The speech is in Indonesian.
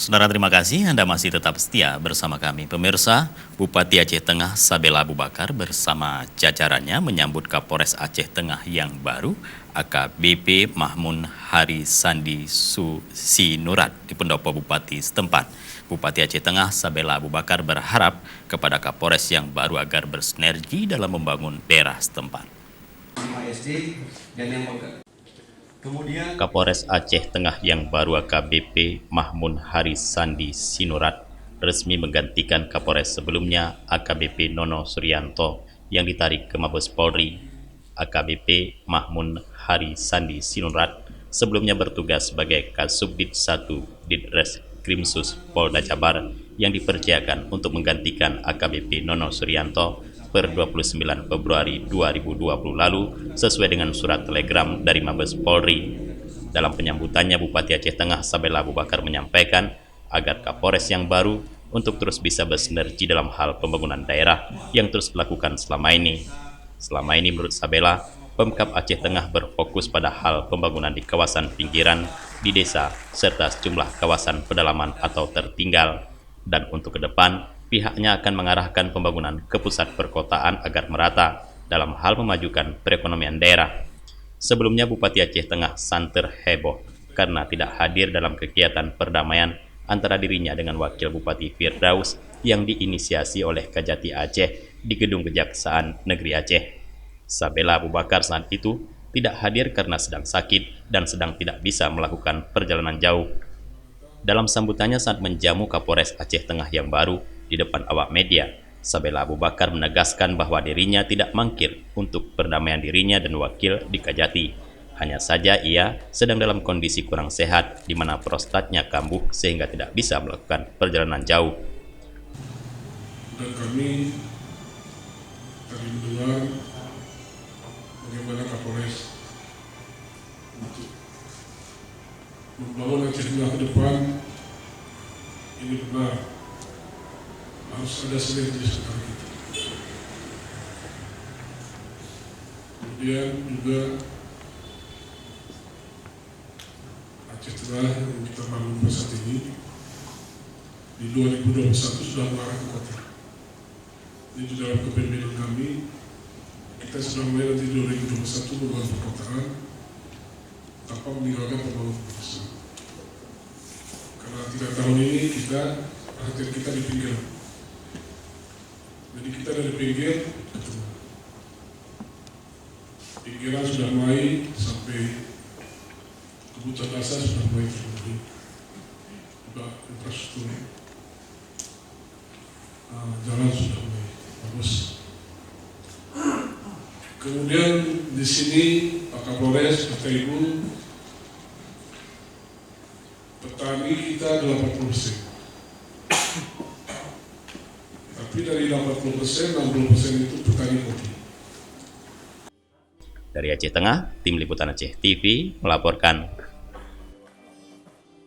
Saudara, terima kasih Anda masih tetap setia bersama kami. Pemirsa, Bupati Aceh Tengah Sabela Abu Bakar bersama jajarannya menyambut Kapolres Aceh Tengah yang baru, AKBP Mahmun Hari Sandi Sinurat di pendopo Bupati setempat. Bupati Aceh Tengah Sabela Abu Bakar berharap kepada Kapolres yang baru agar bersinergi dalam membangun daerah setempat. Kapolres Aceh Tengah yang baru AKBP Mahmun Hari Sandi Sinurat resmi menggantikan Kapolres sebelumnya AKBP Nono Suryanto yang ditarik ke Mabes Polri. AKBP Mahmun Hari Sandi Sinurat sebelumnya bertugas sebagai Kasubdit 1 Ditreskrimsus Polda Jabar yang dipercayakan untuk menggantikan AKBP Nono Suryanto per 29 Februari 2020 lalu sesuai dengan surat telegram dari Mabes Polri. Dalam penyambutannya, Bupati Aceh Tengah Sabela Abu Bakar menyampaikan agar Kapolres yang baru untuk terus bisa bersinergi dalam hal pembangunan daerah yang terus dilakukan selama ini. Selama ini menurut Sabela, Pemkab Aceh Tengah berfokus pada hal pembangunan di kawasan pinggiran, di desa, serta sejumlah kawasan pedalaman atau tertinggal. Dan untuk ke depan, pihaknya akan mengarahkan pembangunan ke pusat perkotaan agar merata dalam hal memajukan perekonomian daerah. Sebelumnya Bupati Aceh Tengah santer heboh karena tidak hadir dalam kegiatan perdamaian antara dirinya dengan Wakil Bupati Firdaus yang diinisiasi oleh Kajati Aceh di Gedung Kejaksaan Negeri Aceh. Sabela Abu Bakar saat itu tidak hadir karena sedang sakit dan sedang tidak bisa melakukan perjalanan jauh. Dalam sambutannya saat menjamu Kapolres Aceh Tengah yang baru di depan awak media, Sabela Abu Bakar menegaskan bahwa dirinya tidak mangkir untuk perdamaian dirinya dan wakil di Kajati. Hanya saja ia sedang dalam kondisi kurang sehat di mana prostatnya kambuh sehingga tidak bisa melakukan perjalanan jauh. Dan kami tadi mendengar bagaimana Kapolres untuk membangun Aceh Tengah ke depan ini benar harus ada sinergi antara kita. Kemudian juga Aceh Tengah yang kita bangun saat ini di 2021 sudah mengarah ke kota. Ini di dalam kepemimpinan kami kita sudah mulai nanti 2021 membangun perkotaan tanpa meninggalkan pembangunan desa. Karena 3 tahun ini perhatian kita di pinggir. Jadi kita dari pinggir ke tengah. Pinggiran sudah mulai sampai kebutuhan dasar sudah mulai terpenuhi. Juga infrastruktur jalan sudah mulai bagus. Kemudian di sini Pak Kapolres, Bapak Ibu, petani kita 80%. Tapi dari 80%, 60% itu petani kopi. Dari Aceh Tengah, Tim Liputan Aceh TV melaporkan.